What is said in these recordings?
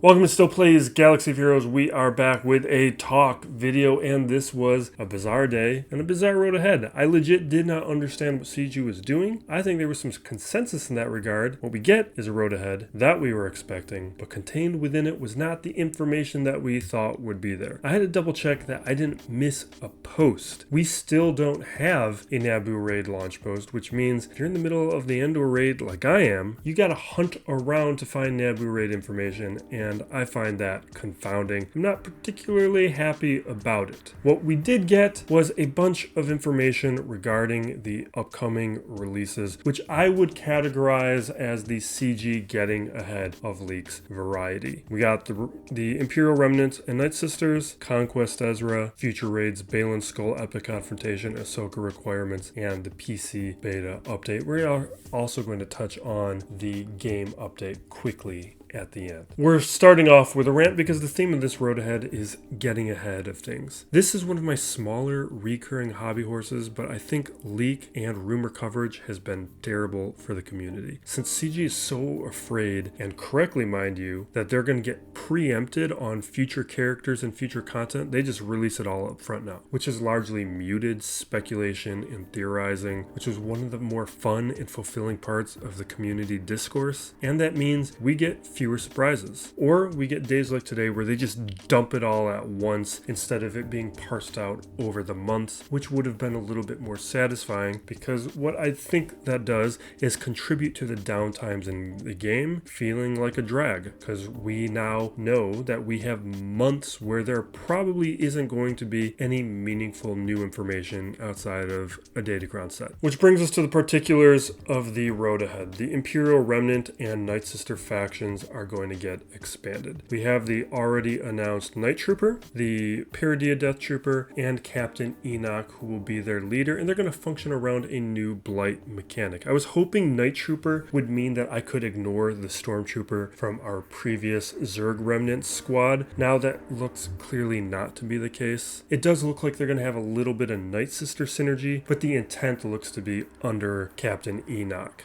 Welcome to Still Plays Galaxy of Heroes. We are back with a talk video, and this was a bizarre day and a bizarre road ahead. I legit did not understand what CG was doing. I think there was some consensus in that regard. What we get is a road ahead that we were expecting, but contained within it was not the information that we thought would be there. I had to double check that I didn't miss a post. We still don't have a Naboo raid launch post, which means if you're in the middle of the Endor raid like I am, you gotta hunt around to find Naboo raid information, and I find that confounding. I'm not particularly happy about it. What we did get was a bunch of information regarding the upcoming releases, which I would categorize as the CG getting ahead of leaks variety. We got the Imperial Remnants and Night Sisters, Conquest Ezra, Future Raids, Baylan Skoll Epic Confrontation, Ahsoka Requirements, and the PC beta update. We are also going to touch on the game update quickly at the end. We're starting off with a rant because the theme of this road ahead is getting ahead of things. This is one of my smaller recurring hobby horses, but I think leak and rumor coverage has been terrible for the community. Since CG is so afraid, and correctly mind you, that they're going to get preempted on future characters and future content, they just release it all up front now, which has largely muted speculation and theorizing, which is one of the more fun and fulfilling parts of the community discourse. And that means we get fewer surprises, or we get days like today where they just dump it all at once instead of it being parsed out over the months, which would have been a little bit more satisfying, because what I think that does is contribute to the downtimes in the game feeling like a drag, because we now know that we have months where there probably isn't going to be any meaningful new information outside of a Datacron set. Which brings us to the particulars of the road ahead. The Imperial Remnant and Night Sister factions are going to get expanded. We have the already announced Night Trooper, the Paradia Death Trooper, and Captain Enoch, who will be their leader, and they're going to function around a new Blight mechanic. I was hoping Night Trooper would mean that I could ignore the Stormtrooper from our previous Zerg Remnant squad. Now that looks clearly not to be the case. It does look like they're going to have a little bit of Night Sister synergy, but the intent looks to be under Captain Enoch.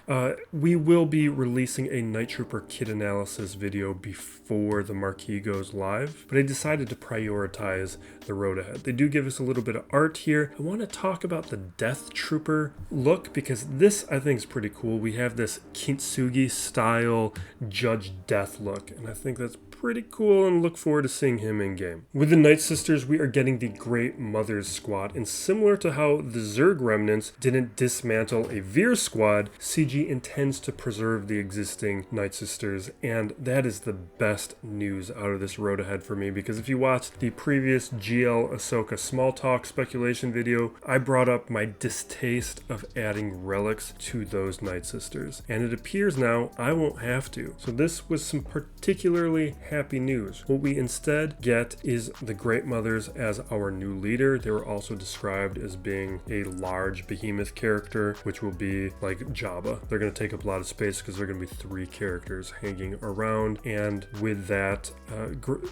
We will be releasing a Night Trooper kit analysis video before the marquee goes live, but I decided to prioritize the road ahead. They do give us a little bit of art here. I want to talk about the Death Trooper look, because this I think is pretty cool. We have this Kintsugi style Judge Death look, and I think that's pretty cool and look forward to seeing him in game. With the Night Sisters, we are getting the Great Mothers squad, and similar to how the Zerg Remnants didn't dismantle a Veer squad, CG intends to preserve the existing Night Sisters, and that is the best news out of this road ahead for me, because if you watched the previous GL Ahsoka small talk speculation video, I brought up my distaste of adding relics to those Night Sisters, and it appears now I won't have to. So this was some particularly happy news. What we instead get is the Great Mothers as our new leader. They were also described as being a large behemoth character, which will be like Jabba. They're going to take up a lot of space because they're going to be 3 characters hanging around, and with that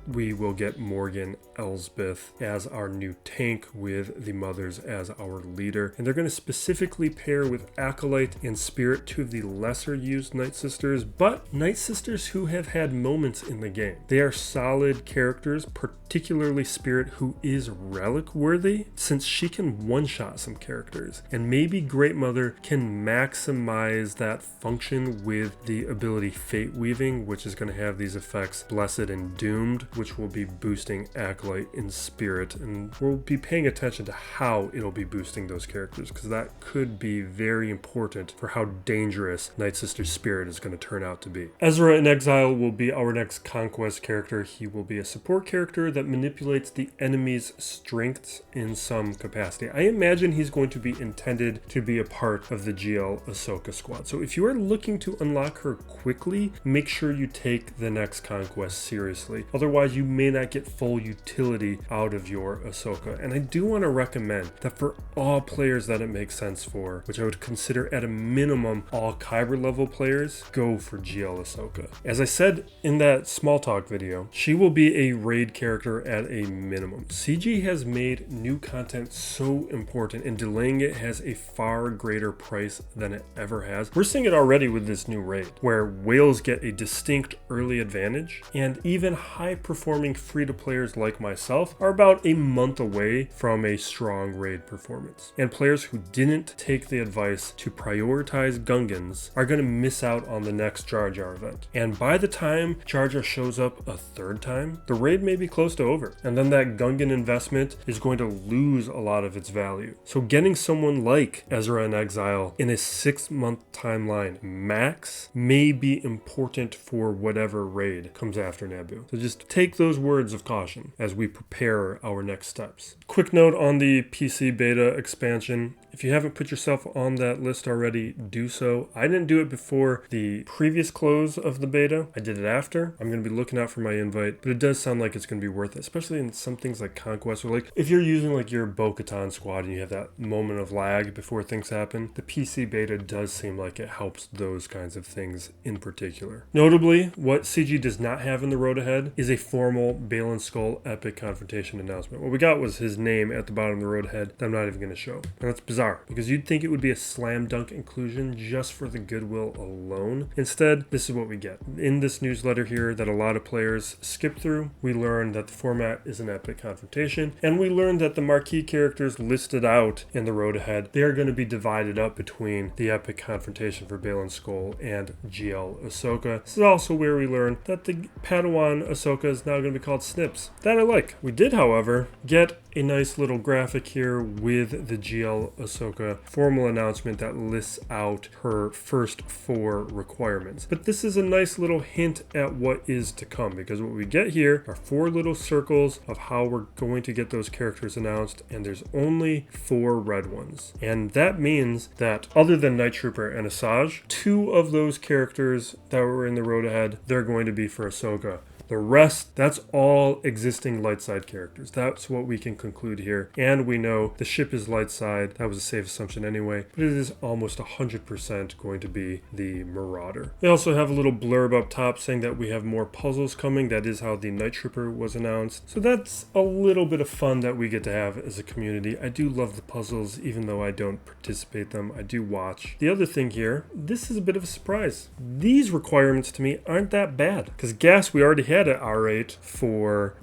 we will get Morgan Elsbeth as our new tank with the Mothers as our leader, and they're going to specifically pair with Acolyte and Spirit, 2 of the lesser used Night Sisters, but Night Sisters who have had moments in the game. They are solid characters, particularly Spirit, who is relic worthy since she can one-shot some characters, and maybe Great Mother can maximize that function with the ability Fate Weaving, which is going to have these effects Blessed and Doomed, which will be boosting Acolyte and Spirit, and we'll be paying attention to how it'll be boosting those characters, because that could be very important for how dangerous Night Sister Spirit is going to turn out to be. Ezra in Exile will be our next Conquest character. He will be a support character that manipulates the enemy's strengths in some capacity. I imagine he's going to be intended to be a part of the GL Ahsoka squad. So if you are looking to unlock her quickly, make sure you take the next Conquest seriously. Otherwise, you may not get full utility out of your Ahsoka. And I do want to recommend that for all players that it makes sense for, which I would consider at a minimum all Kyber level players, go for GL Ahsoka. As I said in that small talk video. She will be a raid character at a minimum. CG has made new content so important, and delaying it has a far greater price than it ever has. We're seeing it already with this new raid, where whales get a distinct early advantage, and even high-performing free-to-players like myself are about a month away from a strong raid performance. And players who didn't take the advice to prioritize Gungans are going to miss out on the next Jar Jar event. And by the time Jar Jar shows up a third time, the raid may be close to over, and then that Gungan investment is going to lose a lot of its value. So getting someone like Ezra in Exile in a 6-month timeline max may be important for whatever raid comes after Naboo. So just take those words of caution as we prepare our next steps. Quick note on the PC beta expansion. If you haven't put yourself on that list already, do so. I didn't do it before the previous close of the beta. I did it after. I'm going to be looking out for my invite, but it does sound like it's going to be worth it, especially in some things like Conquest, or like if you're using like your Bo-Katan squad and you have that moment of lag before things happen, the PC beta does seem like it helps those kinds of things in particular. Notably, what CG does not have in the road ahead is a formal Baylan Skoll epic confrontation announcement. What we got was his name at the bottom of the road ahead that I'm not even going to show. And that's bizarre, because you'd think it would be a slam dunk inclusion just for the goodwill alone. Instead, this is what we get. In this newsletter here that a lot of players skip through, we learned that the format is an epic confrontation, and we learned that the marquee characters listed out in the road ahead, they are going to be divided up between the epic confrontation for Baylan Skoll and GL Ahsoka. This is also where we learned that the Padawan Ahsoka is now going to be called Snips. That I like. We did, however, get a nice little graphic here with the GL Ahsoka formal announcement that lists out her first 4 requirements. But this is a nice little hint at what is to come, because what we get here are 4 little circles of how we're going to get those characters announced, and there's only 4 red ones. And that means that other than Night Trooper and Asajj, 2 of those characters that were in the road ahead, they're going to be for Ahsoka. The rest, that's all existing light side characters. That's what we can conclude here. And we know the ship is light side. That was a safe assumption anyway. But it is almost 100% going to be the Marauder. They also have a little blurb up top saying that we have more puzzles coming. That is how the Night Trooper was announced. So that's a little bit of fun that we get to have as a community. I do love the puzzles, even though I don't participate them. I do watch. The other thing here, this is a bit of a surprise. These requirements to me aren't that bad, because gas we already had at R8 for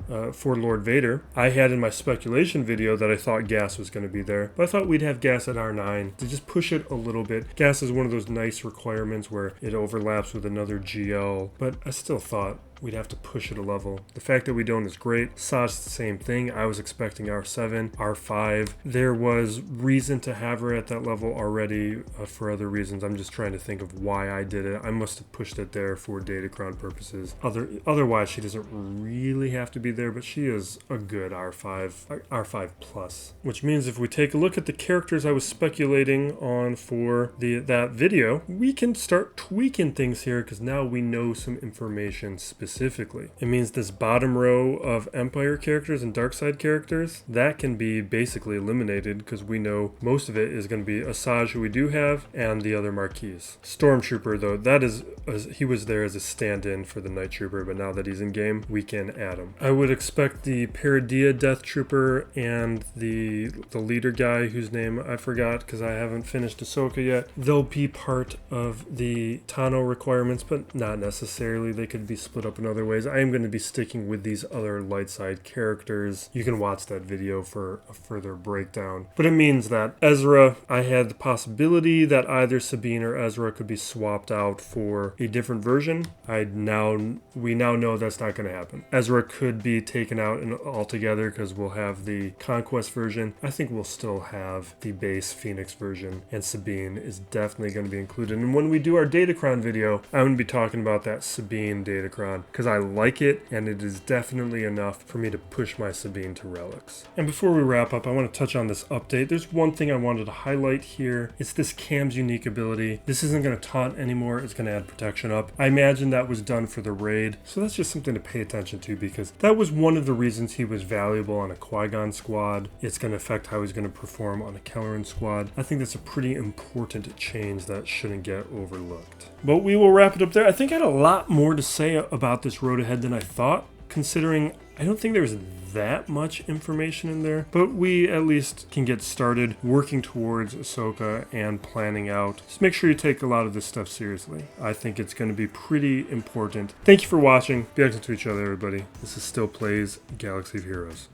Lord Vader. I had in my speculation video that I thought gas was going to be there, but I thought we'd have gas at R9 to just push it a little bit. Gas is one of those nice requirements where it overlaps with another GL, but I still thought we'd have to push it a level. The fact that we don't is great. Asajj's the same thing. I was expecting R7, R5. There was reason to have her at that level already for other reasons. I'm just trying to think of why I did it. I must have pushed it there for Datacron purposes. Otherwise, she doesn't really have to be there, but she is a good R5 plus. Which means if we take a look at the characters I was speculating on for that video, we can start tweaking things here, because now we know some information specifically. It means this bottom row of Empire characters and Darkside characters, that can be basically eliminated, because we know most of it is going to be Asajj, who we do have, and the other Marquis. Stormtrooper, though, that is, he was there as a stand-in for the Night Trooper, but now that he's in game, we can add him. I would expect the Paradia Death Trooper and the leader guy, whose name I forgot because I haven't finished Ahsoka yet, they'll be part of the Tano requirements, but not necessarily. They could be split up in other ways. I am going to be sticking with these other light side characters. You can watch that video for a further breakdown. But it means that Ezra, I had the possibility that either Sabine or Ezra could be swapped out for a different version. We now know that's not going to happen. Ezra could be taken out altogether, because we'll have the Conquest version. I think we'll still have the base Phoenix version, and Sabine is definitely going to be included. And when we do our Datacron video, I'm going to be talking about that Sabine Datacron, because I like it, and it is definitely enough for me to push my Sabine to relics. And before we wrap up, I want to touch on this update. There's one thing I wanted to highlight here. It's this Cam's unique ability. This isn't going to taunt anymore. It's going to add protection up. I imagine that was done for the raid, so that's just something to pay attention to, because that was one of the reasons he was valuable on a Qui-Gon squad. It's going to affect how he's going to perform on a Kelleran squad. I think that's a pretty important change that shouldn't get overlooked. But we will wrap it up there. I think I had a lot more to say about about this road ahead than I thought, considering I don't think there's that much information in there, but we at least can get started working towards Ahsoka and planning out. Just make sure you take a lot of this stuff seriously. I think it's going to be pretty important. Thank you for watching. Be excellent to each other, everybody. This is Still Plays Galaxy of Heroes.